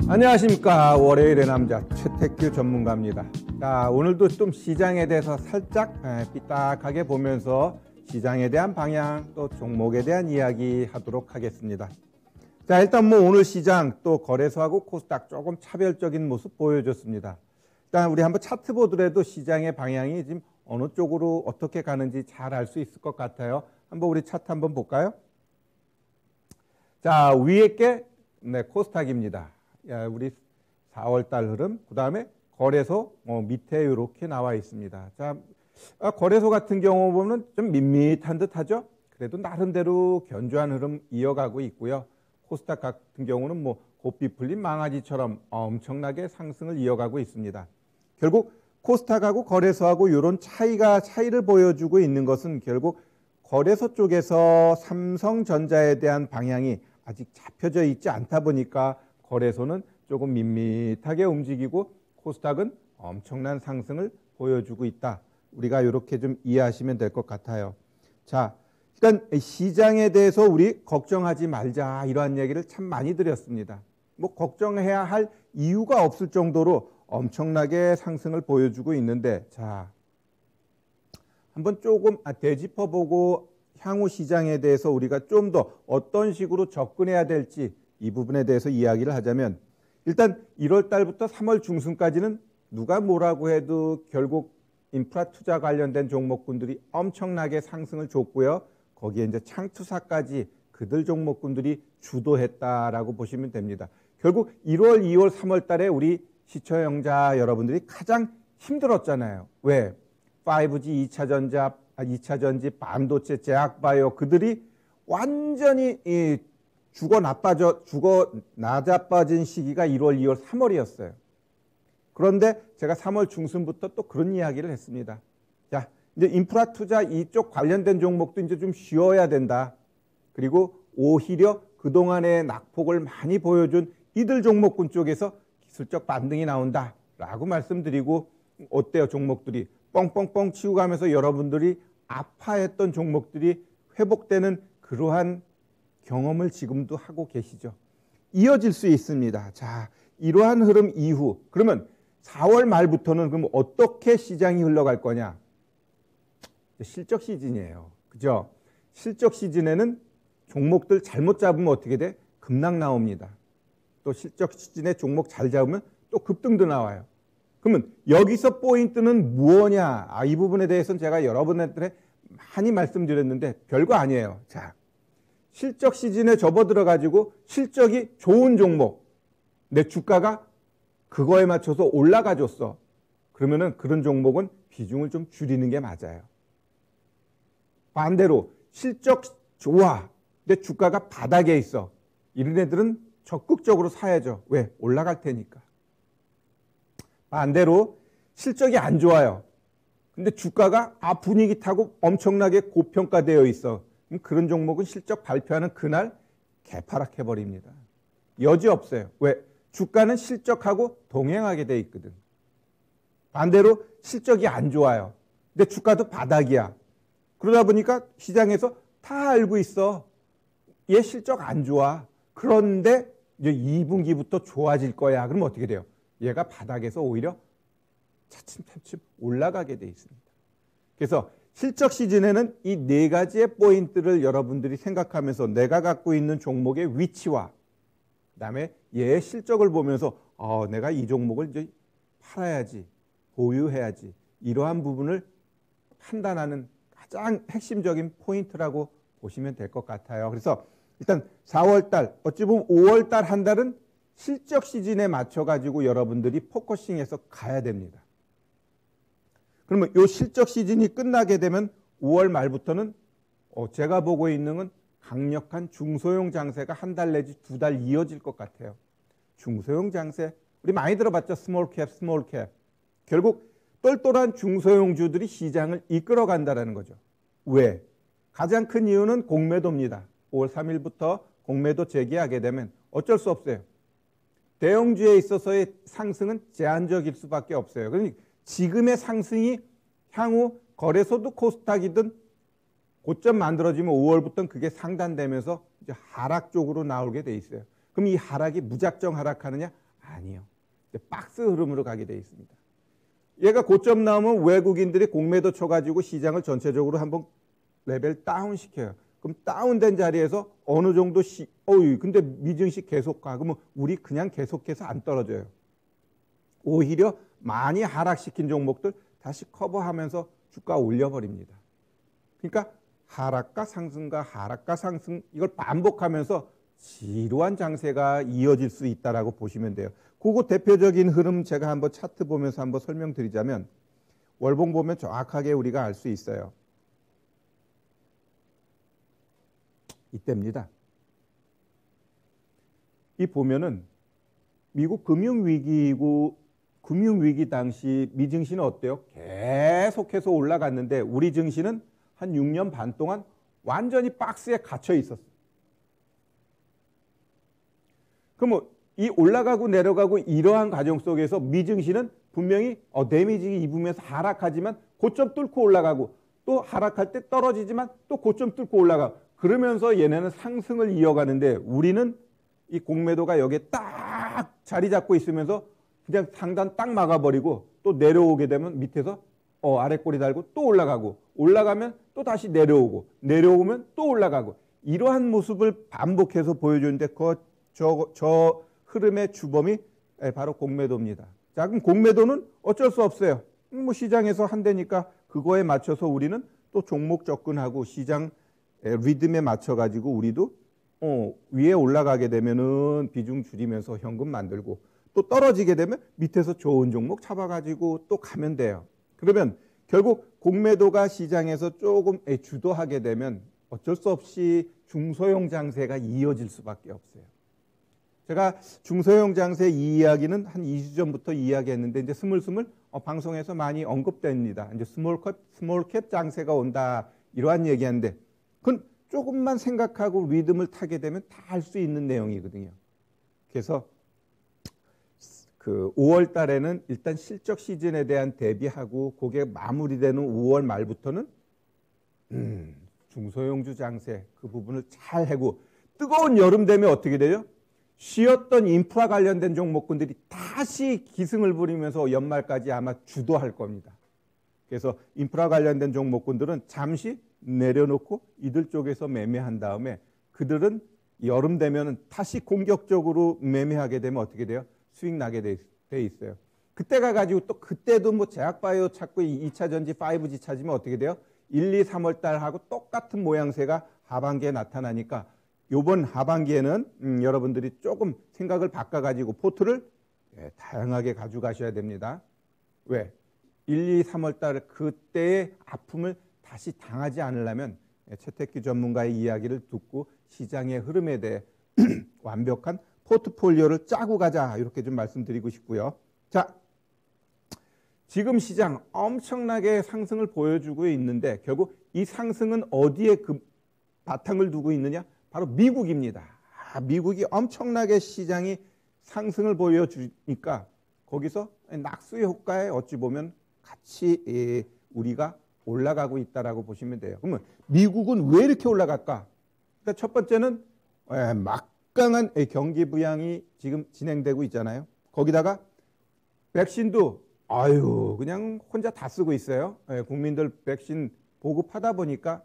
안녕하십니까. 월요일의 남자 최택규 전문가입니다. 자, 오늘도 좀 시장에 대해서 살짝 삐딱하게 보면서 시장에 대한 방향 또 종목에 대한 이야기 하도록 하겠습니다. 자, 일단 오늘 시장 또 거래소하고 코스닥 조금 차별적인 모습 보여줬습니다. 일단 우리 한번 차트 보더라도 시장의 방향이 지금 어느 쪽으로 어떻게 가는지 잘 알 수 있을 것 같아요. 한번 우리 차트 한번 볼까요? 자, 위에 게 코스닥입니다. 우리 4월달 흐름, 그 다음에 거래소 밑에 이렇게 나와 있습니다. 자, 거래소 같은 경우 보면 좀 밋밋한 듯 하죠. 그래도 나름대로 견조한 흐름 이어가고 있고요. 코스닥 같은 경우는 고삐 풀린 망아지처럼 엄청나게 상승을 이어가고 있습니다. 결국 코스닥하고 거래소하고 이런 차이를 보여주고 있는 것은 결국 거래소 쪽에서 삼성전자에 대한 방향이 아직 잡혀져 있지 않다 보니까 거래소는 조금 밋밋하게 움직이고 코스닥은 엄청난 상승을 보여주고 있다. 우리가 이렇게 좀 이해하시면 될 것 같아요. 자, 일단 시장에 대해서 우리 걱정하지 말자 이러한 얘기를 참 많이 드렸습니다. 걱정해야 할 이유가 없을 정도로 엄청나게 상승을 보여주고 있는데, 자, 한번 조금 되짚어보고 향후 시장에 대해서 우리가 좀 더 어떤 식으로 접근해야 될지 이 부분에 대해서 이야기를 하자면, 일단 1월 달부터 3월 중순까지는 누가 뭐라고 해도 결국 인프라 투자 관련된 종목군들이 엄청나게 상승을 줬고요. 거기에 이제 창투사까지 그들 종목군들이 주도했다라고 보시면 됩니다. 결국 1월, 2월, 3월 달에 우리 시청자 여러분들이 가장 힘들었잖아요. 왜? 5G, 2차 전지, 반도체, 제약바이오 그들이 완전히 죽어 나자빠진 시기가 1월, 2월, 3월이었어요. 그런데 제가 3월 중순부터 또 그런 이야기를 했습니다. 자, 이제 인프라 투자 이쪽 관련된 종목도 이제 좀 쉬어야 된다. 그리고 오히려 그동안의 낙폭을 많이 보여준 이들 종목군 쪽에서 기술적 반등이 나온다라고 말씀드리고, 어때요? 종목들이 뻥뻥뻥 치고 가면서 여러분들이 아파했던 종목들이 회복되는 그러한 경험을 지금도 하고 계시죠. 이어질 수 있습니다. 자, 이러한 흐름 이후 그러면 4월 말부터는 그럼 어떻게 시장이 흘러갈 거냐? 실적 시즌이에요. 그죠? 실적 시즌에는 종목들 잘못 잡으면 어떻게 돼? 급락 나옵니다. 또 실적 시즌에 종목 잘 잡으면 또 급등도 나와요. 그러면 여기서 포인트는 무엇이냐? 이 부분에 대해서는 제가 여러분한테 많이 말씀드렸는데 별거 아니에요. 자, 실적 시즌에 접어들어가지고 실적이 좋은 종목, 내 주가가 그거에 맞춰서 올라가줬어. 그러면은 그런 종목은 비중을 좀 줄이는 게 맞아요. 반대로 실적 좋아, 내 주가가 바닥에 있어. 이런 애들은 적극적으로 사야죠. 왜? 올라갈 테니까. 반대로 실적이 안 좋아요. 근데 주가가 분위기 타고 엄청나게 고평가되어 있어. 그런 종목은 실적 발표하는 그날 개파락해버립니다. 여지 없어요. 왜? 주가는 실적하고 동행하게 돼 있거든. 반대로 실적이 안 좋아요. 근데 주가도 바닥이야. 그러다 보니까 시장에서 다 알고 있어. 얘 실적 안 좋아. 그런데 이제 2분기부터 좋아질 거야. 그러면 어떻게 돼요? 얘가 바닥에서 오히려 차츰차츰 올라가게 돼 있습니다. 그래서 실적 시즌에는 이 네 가지의 포인트를 여러분들이 생각하면서 내가 갖고 있는 종목의 위치와 그다음에 얘의 실적을 보면서 내가 이 종목을 이제 팔아야지, 보유해야지, 이러한 부분을 판단하는 가장 핵심적인 포인트라고 보시면 될 것 같아요. 그래서 일단 4월달, 어찌 보면 5월달 한 달은 실적 시즌에 맞춰가지고 여러분들이 포커싱해서 가야 됩니다. 그러면 이 실적 시즌이 끝나게 되면 5월 말부터는 제가 보고 있는 건 강력한 중소형 장세가 한 달 내지 2달 이어질 것 같아요. 중소형 장세, 우리 많이 들어봤죠? 스몰캡. 결국 똘똘한 중소형주들이 시장을 이끌어간다는 거죠. 왜? 가장 큰 이유는 공매도입니다. 5월 3일부터 공매도 재개하게 되면 어쩔 수 없어요. 대형주에 있어서의 상승은 제한적일 수밖에 없어요. 그러니까 지금의 상승이 향후 거래소도 코스닥이든 고점 만들어지면 5월부터는 그게 상단되면서 이제 하락 쪽으로 나오게 돼 있어요. 그럼 이 하락이 무작정 하락하느냐? 아니요. 박스 흐름으로 가게 돼 있습니다. 얘가 고점 나오면 외국인들이 공매도 쳐가지고 시장을 전체적으로 한번 레벨 다운 시켜요. 그럼 다운된 자리에서 어느 정도 근데 미증시 계속 가. 그러면 우리 그냥 계속해서 안 떨어져요. 오히려 많이 하락시킨 종목들 다시 커버하면서 주가 올려버립니다. 그러니까 하락과 상승과 하락과 상승 이걸 반복하면서 지루한 장세가 이어질 수 있다라고 보시면 돼요. 그거 대표적인 흐름 제가 한번 차트 보면서 한번 설명드리자면 월봉 보면 정확하게 우리가 알 수 있어요. 이때입니다. 이 보면은 미국 금융위기 당시 미증시는 어때요? 계속해서 올라갔는데 우리 증시는 한 6년 반 동안 완전히 박스에 갇혀 있었어요. 그럼 이 올라가고 내려가고 이러한 과정 속에서 미증시는 분명히 데미지 입으면서 하락하지만 고점 뚫고 올라가고 또 하락할 때 떨어지지만 또 고점 뚫고 올라가고 그러면서 얘네는 상승을 이어가는데 우리는 이 공매도가 여기에 딱 자리 잡고 있으면서 그냥 상단 딱 막아버리고 또 내려오게 되면 밑에서 아래 꼬리 달고 또 올라가고 올라가면 또 다시 내려오고 내려오면 또 올라가고 이러한 모습을 반복해서 보여주는데 저 흐름의 주범이 바로 공매도입니다. 자, 그럼 공매도는 어쩔 수 없어요. 뭐 시장에서 한대니까 그거에 맞춰서 우리는 또 종목 접근하고 시장 리듬에 맞춰가지고 우리도 위에 올라가게 되면은 비중 줄이면서 현금 만들고 또 떨어지게 되면 밑에서 좋은 종목 잡아가지고 또 가면 돼요. 그러면 결국 공매도가 시장에서 조금 주도하게 되면 어쩔 수 없이 중소형 장세가 이어질 수밖에 없어요. 제가 중소형 장세 이 이야기는 한 2주 전부터 이야기했는데 이제 스물스물 방송에서 많이 언급됩니다. 이제 스몰캡 장세가 온다 이러한 얘기하는데 그건 조금만 생각하고 리듬을 타게 되면 다 할 수 있는 내용이거든요. 그래서 그 5월 달에는 일단 실적 시즌에 대한 대비하고 그게 마무리되는 5월 말부터는 중소형주 장세 그 부분을 잘 해고 뜨거운 여름 되면 어떻게 돼요? 쉬었던 인프라 관련된 종목군들이 다시 기승을 부리면서 연말까지 아마 주도할 겁니다. 그래서 인프라 관련된 종목군들은 잠시 내려놓고 이들 쪽에서 매매한 다음에 그들은 여름 되면 다시 공격적으로 매매하게 되면 어떻게 돼요? 수익 나게 돼 있어요. 그때가 가지고 또 그때도 뭐 제약바이오 찾고 2차 전지 5G 찾으면 어떻게 돼요? 1, 2, 3월 달하고 똑같은 모양새가 하반기에 나타나니까 요번 하반기에는 여러분들이 조금 생각을 바꿔가지고 포트를 다양하게 가져가셔야 됩니다. 왜? 1, 2, 3월 달 그때의 아픔을 다시 당하지 않으려면 최택기 전문가의 이야기를 듣고 시장의 흐름에 대해 완벽한 포트폴리오를 짜고 가자 이렇게 좀 말씀드리고 싶고요. 자, 지금 시장 엄청나게 상승을 보여주고 있는데 결국 이 상승은 어디에 그 바탕을 두고 있느냐? 바로 미국입니다. 미국이 엄청나게 시장이 상승을 보여주니까 거기서 낙수 효과에 어찌 보면 같이 우리가 올라가고 있다라고 보시면 돼요. 그러면 미국은 왜 이렇게 올라갈까? 일단 첫 번째는 막강한 경기 부양이 지금 진행되고 있잖아요. 거기다가 백신도 그냥 혼자 다 쓰고 있어요. 국민들 백신 보급하다 보니까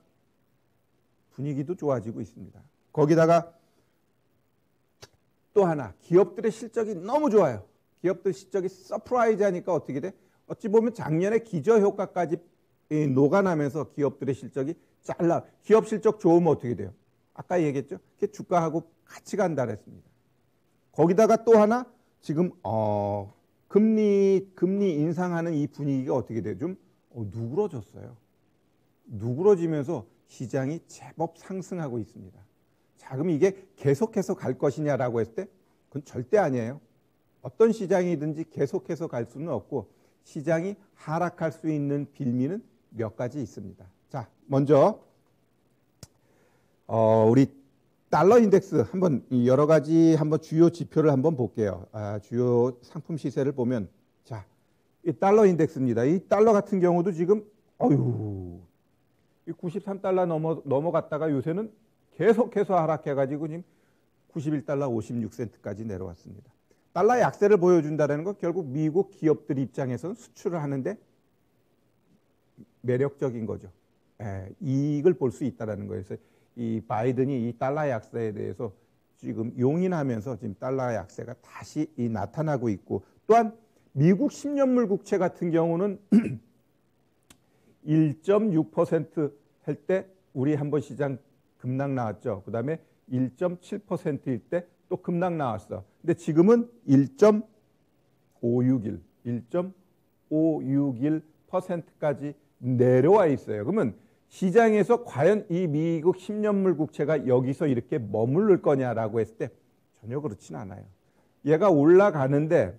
분위기도 좋아지고 있습니다. 거기다가 또 하나 기업들의 실적이 너무 좋아요. 기업들 실적이 서프라이즈 하니까 어떻게 돼? 어찌 보면 작년에 기저효과까지 녹아나면서 기업들의 실적이 기업 실적 좋으면 어떻게 돼요? 아까 얘기했죠? 주가하고 같이 간다 그랬습니다. 거기다가 또 하나 지금 금리 인상하는 이 분위기가 어떻게 돼요? 좀 누그러졌어요. 누그러지면서 시장이 제법 상승하고 있습니다. 자, 그럼 이게 계속해서 갈 것이냐라고 했을 때 그건 절대 아니에요. 어떤 시장이든지 계속해서 갈 수는 없고 시장이 하락할 수 있는 빌미는 몇 가지 있습니다. 자, 먼저 우리 달러 인덱스 한번 여러 가지 한번 주요 지표를 한번 볼게요. 주요 상품 시세를 보면 자, 이 달러 인덱스입니다. 이 달러 같은 경우도 지금 93달러 넘어갔다가 요새는 계속해서 하락해가지고 지금 91달러 56센트까지 내려왔습니다. 달러 약세를 보여준다는 건 결국 미국 기업들 입장에서는 수출을 하는데 매력적인 거죠. 이익을 볼 수 있다는 거예요. 그래서 이 바이든이 이 달러 약세에 대해서 지금 용인하면서 지금 달러 약세가 다시 나타나고 있고, 또한 미국 10년물 국채 같은 경우는 1.6% 할 때 우리 한번 시장 급락 나왔죠. 그 다음에 1.7%일 때 또 급락 나왔어. 근데 지금은 1.561%까지 내려와 있어요. 그러면 시장에서 과연 이 미국 10년물 국채가 여기서 이렇게 머무를 거냐라고 했을 때 전혀 그렇진 않아요. 얘가 올라가는데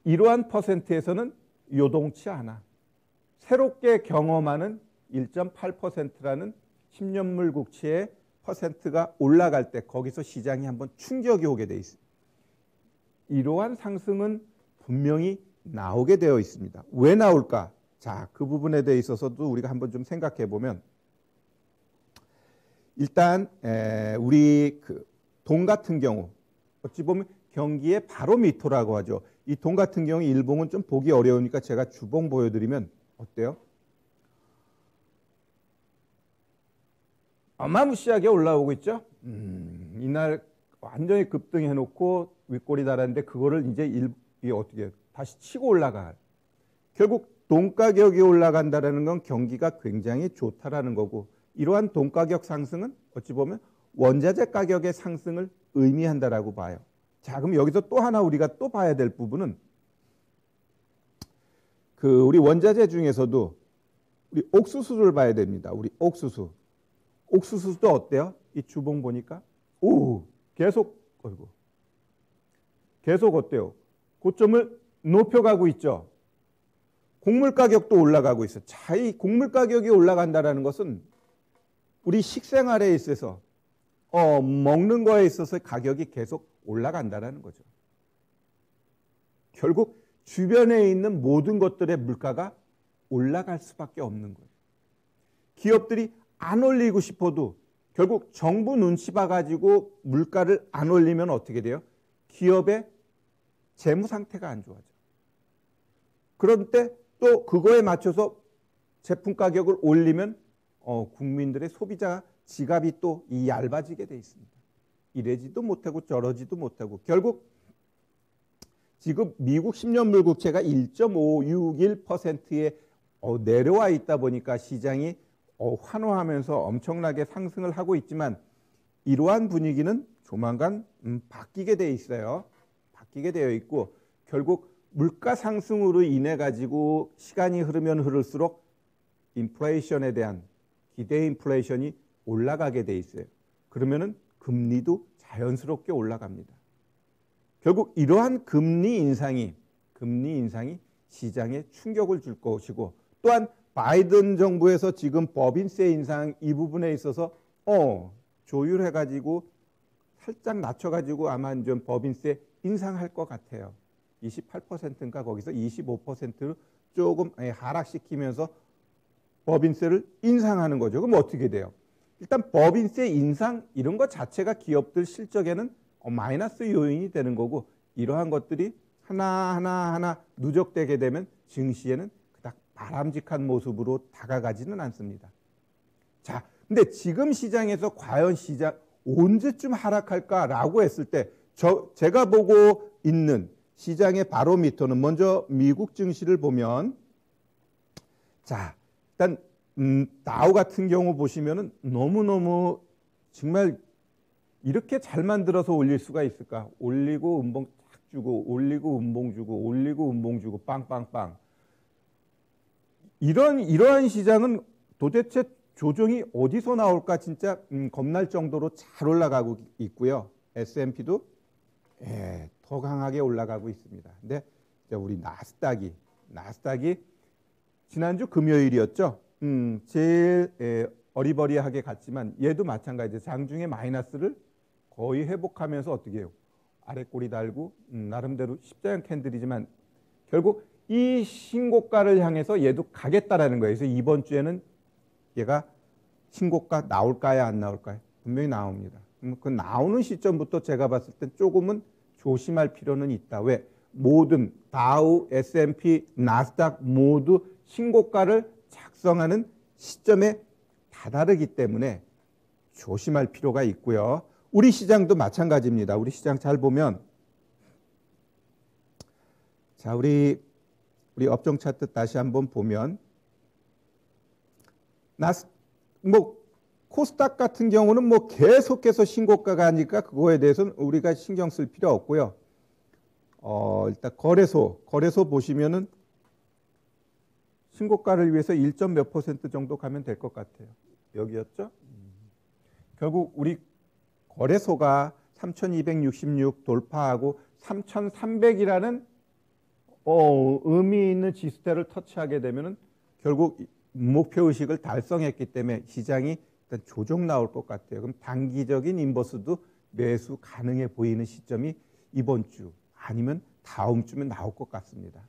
이러한 퍼센트에서는 요동치 않아. 새롭게 경험하는 1.8%라는 10년물 국채의 퍼센트가 올라갈 때 거기서 시장이 한번 충격이 오게 돼 있습니다. 이러한 상승은 분명히 나오게 되어 있습니다. 왜 나올까? 자, 그 부분에 대해 있어서도 우리가 한번 좀 생각해 보면, 일단 우리 그 돈 같은 경우 어찌 보면 경기의 바로미터라고 하죠. 이 돈 같은 경우 일봉은 좀 보기 어려우니까 제가 주봉 보여드리면 어때요? 어마무시하게 올라오고 있죠. 이날 완전히 급등해놓고 윗골이 달았는데 그거를 이제 어떻게 다시 치고 올라가. 결국 돈 가격이 올라간다는 건 경기가 굉장히 좋다라는 거고, 이러한 돈 가격 상승은 어찌 보면 원자재 가격의 상승을 의미한다라고 봐요. 자, 그럼 여기서 또 하나 우리가 또 봐야 될 부분은 그 우리 원자재 중에서도 우리 옥수수를 봐야 됩니다. 우리 옥수수. 옥수수도 어때요? 이 주봉 보니까 계속 어때요? 고점을 높여가고 있죠. 곡물 가격도 올라가고 있어요. 자, 이 곡물 가격이 올라간다는 것은 우리 식생활에 있어서 먹는 거에 있어서 가격이 계속 올라간다는 거죠. 결국 주변에 있는 모든 것들의 물가가 올라갈 수밖에 없는 거예요. 기업들이 안 올리고 싶어도 결국 정부 눈치 봐가지고 물가를 안 올리면 어떻게 돼요? 기업의 재무 상태가 안 좋아져. 그런 때 또 그거에 맞춰서 제품 가격을 올리면 국민들의 소비자 지갑이 또 얇아지게 돼 있습니다. 이러지도 못하고 저러지도 못하고 결국 지금 미국 10년물 국채가 1.561%에 내려와 있다 보니까 시장이 환호하면서 엄청나게 상승을 하고 있지만, 이러한 분위기는 조만간 바뀌게 돼 있어요. 바뀌게 되어 있고, 결국 물가 상승으로 인해 가지고 시간이 흐르면 흐를수록 인플레이션에 대한 기대 인플레이션이 올라가게 돼 있어요. 그러면은 금리도 자연스럽게 올라갑니다. 결국 이러한 금리 인상이 시장에 충격을 줄 것이고, 또한 바이든 정부에서 지금 법인세 인상 이 부분에 있어서 조율해가지고 살짝 낮춰가지고 아마 좀 법인세 인상할 것 같아요. 28%인가 거기서 25%로 조금 하락시키면서 법인세를 인상하는 거죠. 그럼 어떻게 돼요? 일단 법인세 인상 이런 것 자체가 기업들 실적에는 마이너스 요인이 되는 거고, 이러한 것들이 하나하나 누적되게 되면 증시에는 그닥 바람직한 모습으로 다가가지는 않습니다. 자, 근데 지금 시장에서 과연 시장 언제쯤 하락할까라고 했을 때 제가 보고 있는 시장의 바로미터는 먼저 미국 증시를 보면, 자, 일단 다우 같은 경우 보시면은 너무너무 정말 이렇게 잘 만들어서 올릴 수가 있을까? 올리고 음봉 탁 주고 올리고 음봉 주고 올리고 음봉 주고 빵빵빵. 이러한 시장은 도대체 조정이 어디서 나올까 진짜 겁날 정도로 잘 올라가고 있고요. S&P도 더 강하게 올라가고 있습니다. 근데 우리 나스닥이 지난주 금요일이었죠. 제일 어리버리하게 갔지만 얘도 마찬가지예요. 장중에 마이너스를 거의 회복하면서 어떻게 해요? 아래꼬리 달고 나름대로 십자형 캔들이지만 결국 이 신고가를 향해서 얘도 가겠다라는 거예요. 그래서 이번 주에는 얘가 신고가 나올까요? 안 나올까요? 분명히 나옵니다. 그 나오는 시점부터 제가 봤을 땐 조금은 조심할 필요는 있다. 왜? 모든 다우, S&P, 나스닥 모두 신고가를 작성하는 시점에 다다르기 때문에 조심할 필요가 있고요. 우리 시장도 마찬가지입니다. 우리 시장 잘 보면 자, 우리 업종 차트 다시 한번 보면 코스닥 같은 경우는 계속해서 신고가가 아니까 그거에 대해서는 우리가 신경 쓸 필요 없고요. 일단 거래소 보시면은 신고가를 위해서 1점 몇 % 정도 가면 될 것 같아요. 여기였죠? 결국 우리 거래소가 3266 돌파하고 3300이라는 의미 있는 지수대를 터치하게 되면은 결국 목표의식을 달성했기 때문에 시장이 일단 조정 나올 것 같아요. 그럼 단기적인 인버스도 매수 가능해 보이는 시점이 이번 주 아니면 다음 주면 나올 것 같습니다.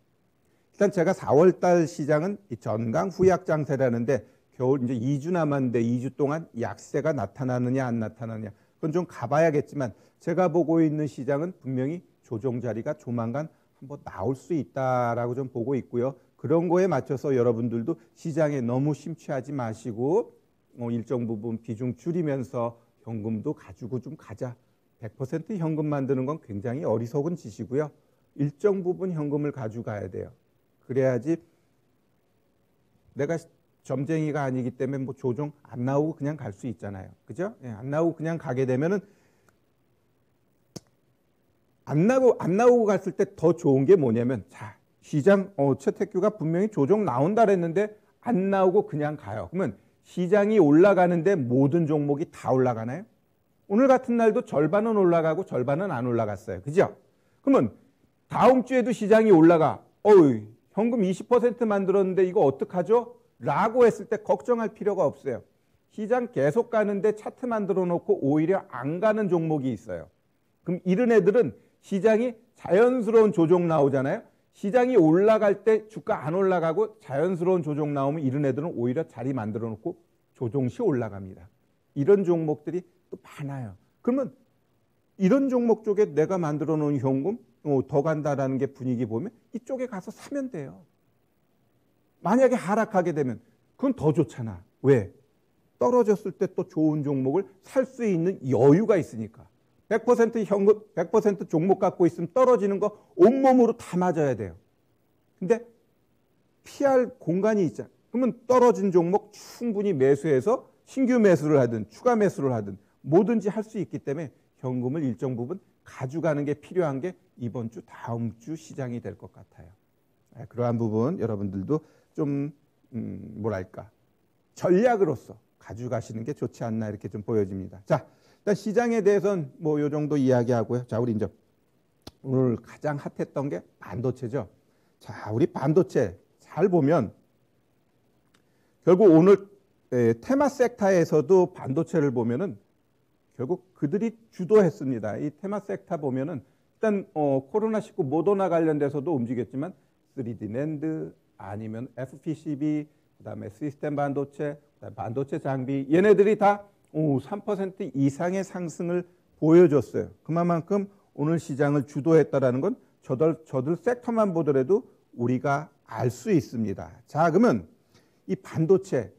일단 제가 4월 달 시장은 전강 후약 장세라는데 겨울 이제 2주 남았는데 2주 동안 약세가 나타나느냐 안 나타나느냐 그건 좀 가봐야겠지만 제가 보고 있는 시장은 분명히 조정 자리가 조만간 한번 나올 수 있다라고 좀 보고 있고요. 그런 거에 맞춰서 여러분들도 시장에 너무 심취하지 마시고 일정 부분 비중 줄이면서 현금도 가지고 좀 가자. 100% 현금 만드는 건 굉장히 어리석은 짓이고요. 일정 부분 현금을 가져가야 돼요. 그래야지 내가 점쟁이가 아니기 때문에 조정 안 나오고 그냥 갈 수 있잖아요. 그죠? 예, 안 나오고 그냥 가게 되면은 안 나오고 갔을 때 더 좋은 게 뭐냐면 자, 시장 최태규가 분명히 조정 나온다 그랬는데 안 나오고 그냥 가요. 그러면 시장이 올라가는데 모든 종목이 다 올라가나요? 오늘 같은 날도 절반은 올라가고 절반은 안 올라갔어요. 그죠? 그러면 다음 주에도 시장이 올라가. 현금 20% 만들었는데 이거 어떡하죠? 라고 했을 때 걱정할 필요가 없어요. 시장 계속 가는데 차트 만들어 놓고 오히려 안 가는 종목이 있어요. 그럼 이런 애들은 시장이 자연스러운 조정 나오잖아요. 시장이 올라갈 때 주가 안 올라가고 자연스러운 조정 나오면 이런 애들은 오히려 자리 만들어 놓고 조정 시 올라갑니다. 이런 종목들이 또 많아요. 그러면 이런 종목 쪽에 내가 만들어 놓은 현금 더 간다라는 게 분위기 보면 이쪽에 가서 사면 돼요. 만약에 하락하게 되면 그건 더 좋잖아. 왜? 떨어졌을 때 또 좋은 종목을 살 수 있는 여유가 있으니까. 100% 현금, 100% 종목 갖고 있으면 떨어지는 거 온몸으로 다 맞아야 돼요. 근데 피할 공간이 있잖아. 그러면 떨어진 종목 충분히 매수해서 신규 매수를 하든 추가 매수를 하든 뭐든지 할 수 있기 때문에 현금을 일정 부분 가져가는 게 필요한 게 이번 주 다음 주 시장이 될 것 같아요. 그러한 부분 여러분들도 좀 뭐랄까 전략으로서 가져가시는 게 좋지 않나 이렇게 좀 보여집니다. 자, 일단 시장에 대해서는 요 정도 이야기하고요. 자, 우리 이제 오늘 가장 핫했던 게 반도체죠. 자, 우리 반도체 잘 보면 결국 오늘 테마 섹터에서도 반도체를 보면은 결국 그들이 주도했습니다. 이 테마 섹터 보면은 일단 코로나19 모더나 관련돼서도 움직였지만 3D 낸드 아니면 FPCB 그다음에 시스템 반도체, 그다음에 반도체 장비 얘네들이 다 3% 이상의 상승을 보여줬어요. 그만큼 오늘 시장을 주도했다라는 건 저들 섹터만 보더라도 우리가 알 수 있습니다. 자, 그러면 이 반도체,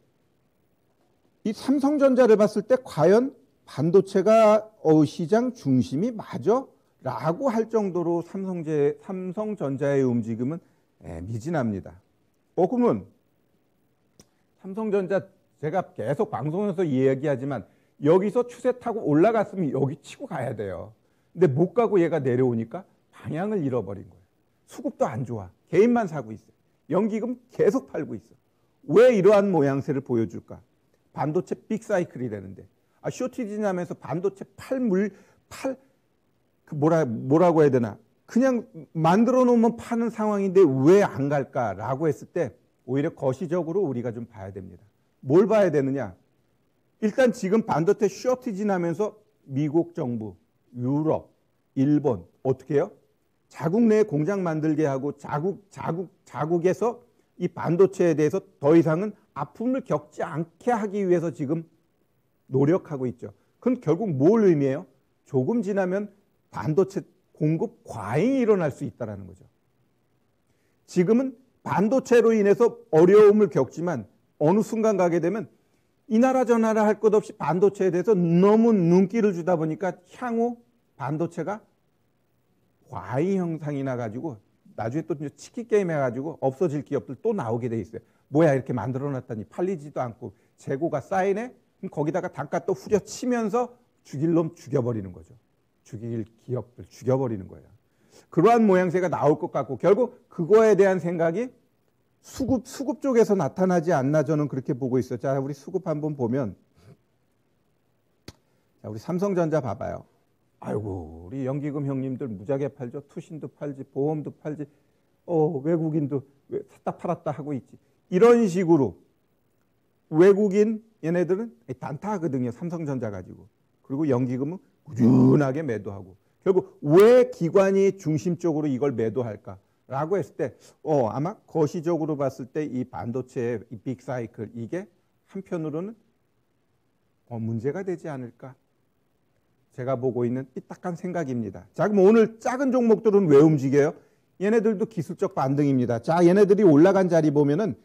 이 삼성전자를 봤을 때 과연 반도체가 시장 중심이 맞아? 라고 할 정도로 삼성전자의 움직임은 미진합니다. 그러면 삼성전자 제가 계속 방송에서 이야기하지만 여기서 추세 타고 올라갔으면 여기 치고 가야 돼요. 근데 못 가고 얘가 내려오니까 방향을 잃어버린 거예요. 수급도 안 좋아. 개인만 사고 있어요. 연기금 계속 팔고 있어. 왜 이러한 모양새를 보여줄까? 반도체 빅사이클이라는데 쇼티지 나면서 반도체 뭐라고 해야 되나? 그냥 만들어 놓으면 파는 상황인데 왜 안 갈까라고 했을 때 오히려 거시적으로 우리가 좀 봐야 됩니다. 뭘 봐야 되느냐? 일단 지금 반도체 쇼티지 나면서 미국 정부, 유럽, 일본 어떻게 해요? 자국 내에 공장 만들게 하고 자국에서 이 반도체에 대해서 더 이상은 아픔을 겪지 않게 하기 위해서 지금 노력하고 있죠. 그건 결국 뭘 의미해요? 조금 지나면 반도체 공급 과잉이 일어날 수 있다는 거죠. 지금은 반도체로 인해서 어려움을 겪지만 어느 순간 가게 되면 이 나라 저 나라 할 것 없이 반도체에 대해서 너무 눈길을 주다 보니까 향후 반도체가 과잉 형상이 나가지고 나중에 또 치킨 게임 해가지고 없어질 기업들 또 나오게 돼 있어요. 뭐야 이렇게 만들어놨더니 팔리지도 않고 재고가 쌓이네? 그럼 거기다가 단가 또 후려치면서 죽일 놈 죽여버리는 거죠. 죽일 기업들 죽여버리는 거예요. 그러한 모양새가 나올 것 같고 결국 그거에 대한 생각이 수급 쪽에서 나타나지 않나 저는 그렇게 보고 있어요. 자, 우리 수급 한번 보면 자, 우리 삼성전자 봐봐요. 아이고 우리 연기금 형님들 무지하게 팔죠. 투신도 팔지 보험도 팔지 외국인도 샀다 팔았다 하고 있지. 이런 식으로 외국인 얘네들은 단타하거든요. 삼성전자 가지고. 그리고 연기금은 꾸준하게 매도하고. 결국 왜 기관이 중심적으로 이걸 매도할까라고 했을 때 아마 거시적으로 봤을 때 이 반도체의 이 빅사이클 이게 한편으로는 문제가 되지 않을까. 제가 보고 있는 삐딱한 생각입니다. 자, 그럼 오늘 작은 종목들은 왜 움직여요? 얘네들도 기술적 반등입니다. 자, 얘네들이 올라간 자리 보면은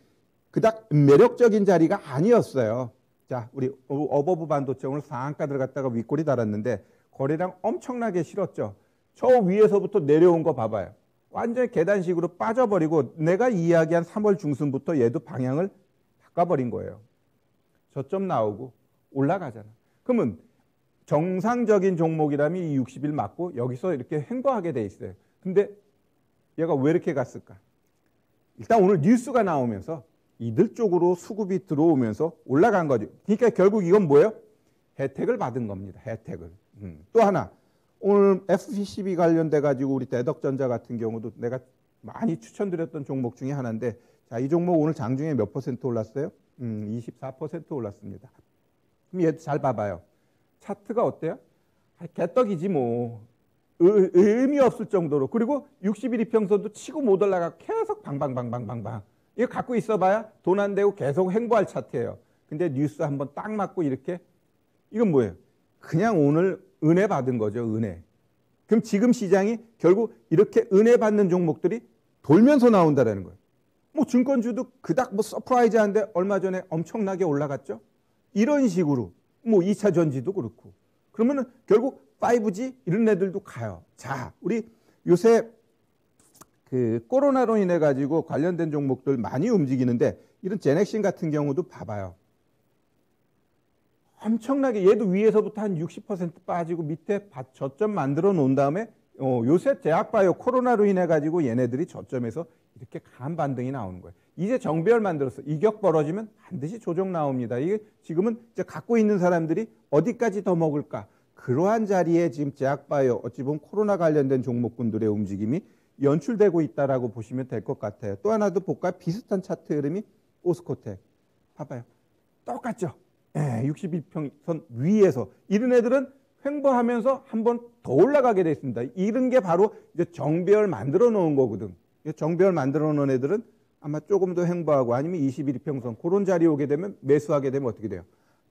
그닥 매력적인 자리가 아니었어요. 자, 우리 어버브 반도체 오늘 상한가 들어갔다가 윗골이 달았는데 거래량 엄청나게 실었죠. 저 위에서부터 내려온 거 봐봐요. 완전히 계단식으로 빠져버리고 내가 이야기한 3월 중순부터 얘도 방향을 바꿔버린 거예요. 저점 나오고 올라가잖아. 그러면 정상적인 종목이라면 이 60일 맞고 여기서 이렇게 횡보하게 돼 있어요. 근데 얘가 왜 이렇게 갔을까? 일단 오늘 뉴스가 나오면서 이들 쪽으로 수급이 들어오면서 올라간 거죠. 그러니까 결국 이건 뭐예요? 혜택을 받은 겁니다. 혜택을. 또 하나 오늘 FPCB 관련돼 가지고 우리 대덕전자 같은 경우도 내가 많이 추천드렸던 종목 중에 하나인데 자, 이 종목 오늘 장중에 몇 퍼센트 올랐어요? 24% 올랐습니다. 그럼 얘도 잘 봐봐요. 차트가 어때요? 개떡이지 뭐. 의미 없을 정도로. 그리고 60일 이평선도 치고 못 올라가 계속 방방방방방방. 이거 갖고 있어봐야 돈 안 되고 계속 횡보할 차트예요. 근데 뉴스 한번 딱 맞고 이렇게 이건 뭐예요? 그냥 오늘 은혜 받은 거죠. 은혜. 그럼 지금 시장이 결국 이렇게 은혜 받는 종목들이 돌면서 나온다라는 거예요. 뭐 증권주도 그닥 뭐 서프라이즈한데 얼마 전에 엄청나게 올라갔죠. 이런 식으로 뭐 2차 전지도 그렇고. 그러면은 결국 5G 이런 애들도 가요. 자, 우리 요새 그 코로나로 인해 가지고 관련된 종목들 많이 움직이는데 이런 제넥신 같은 경우도 봐봐요. 엄청나게 얘도 위에서부터 한 60% 빠지고 밑에 저점 만들어 놓은 다음에 요새 제약바이오 코로나로 인해 가지고 얘네들이 저점에서 이렇게 강한 반등이 나오는 거예요. 이제 정배열 만들었어. 이격 벌어지면 반드시 조정 나옵니다. 이게 지금은 이제 갖고 있는 사람들이 어디까지 더 먹을까? 그러한 자리에 지금 제약바이오 어찌 보면 코로나 관련된 종목군들의 움직임이 연출되고 있다라고 보시면 될 것 같아요. 또 하나도 볼까요? 비슷한 차트 흐름이 오스코텍. 봐봐요. 똑같죠? 61평선 위에서 이런 애들은 횡보하면서 한번 더 올라가게 돼 있습니다. 이런 게 바로 이제 정배열 만들어 놓은 거거든. 정배열 만들어 놓은 애들은 아마 조금 더 횡보하고 아니면 21평선 그런 자리에 오게 되면 매수하게 되면 어떻게 돼요?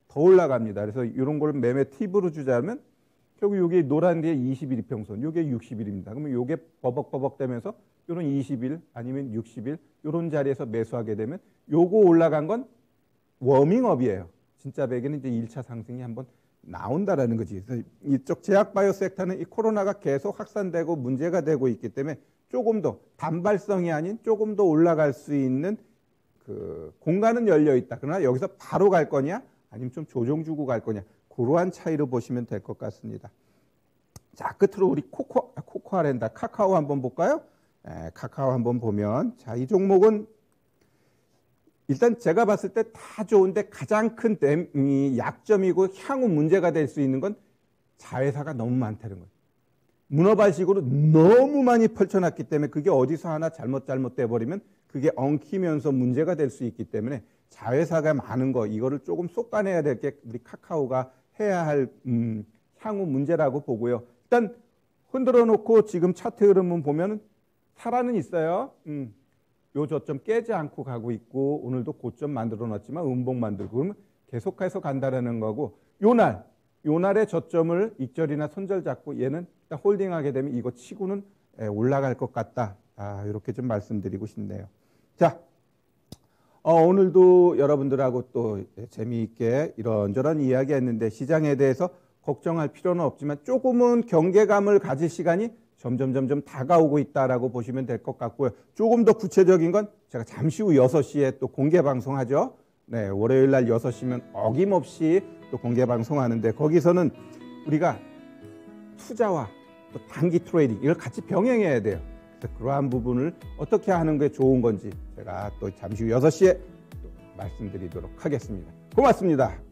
더 올라갑니다. 그래서 이런 걸 매매 팁으로 주자면 결국 여기 노란 게 21평선, 요게 60일입니다. 그러면 요게 버벅버벅 되면서 요런 20일 아니면 60일 요런 자리에서 매수하게 되면 요거 올라간 건 워밍업이에요. 진짜 배경은 이제 1차 상승이 한번 나온다라는 거지. 그래서 이쪽 제약바이오 섹터는 이 코로나가 계속 확산되고 문제가 되고 있기 때문에 조금 더 단발성이 아닌 조금 더 올라갈 수 있는 그 공간은 열려 있다. 그러나 여기서 바로 갈 거냐 아니면 좀 조정 주고 갈 거냐 그러한 차이로 보시면 될 것 같습니다. 자, 끝으로 우리 코코아랜다 카카오 한번 볼까요? 카카오 한번 보면 자, 이 종목은 일단 제가 봤을 때 다 좋은데 가장 큰 약점이고 향후 문제가 될 수 있는 건 자회사가 너무 많다는 거예요. 문어발식으로 너무 많이 펼쳐놨기 때문에 그게 어디서 하나 잘못돼 버리면 그게 엉키면서 문제가 될 수 있기 때문에 자회사가 많은 거 이거를 조금 솎아내야 될 게 우리 카카오가 해야 할 향후 문제라고 보고요. 일단 흔들어 놓고 지금 차트 흐름은 보면 살아는 있어요. 요 저점 깨지 않고 가고 있고 오늘도 고점 만들어 놨지만 음봉 만들고 그러면 계속해서 간다라는 거고 요날의 저점을 익절이나 손절 잡고 얘는 일단 홀딩하게 되면 이거 치고는 올라갈 것 같다. 이렇게 좀 말씀드리고 싶네요. 자, 오늘도 여러분들하고 또 재미있게 이런저런 이야기했는데 시장에 대해서 걱정할 필요는 없지만 조금은 경계감을 가질 시간이 점점 다가오고 있다라고 보시면 될 것 같고요. 조금 더 구체적인 건 제가 잠시 후 6시에 또 공개 방송하죠. 네, 월요일 날 6시면 어김없이 또 공개 방송하는데 거기서는 우리가 투자와 또 단기 트레이딩 이걸 같이 병행해야 돼요. 그래서 그러한 부분을 어떻게 하는 게 좋은 건지 제가 또 잠시 후 6시에 또 말씀드리도록 하겠습니다. 고맙습니다.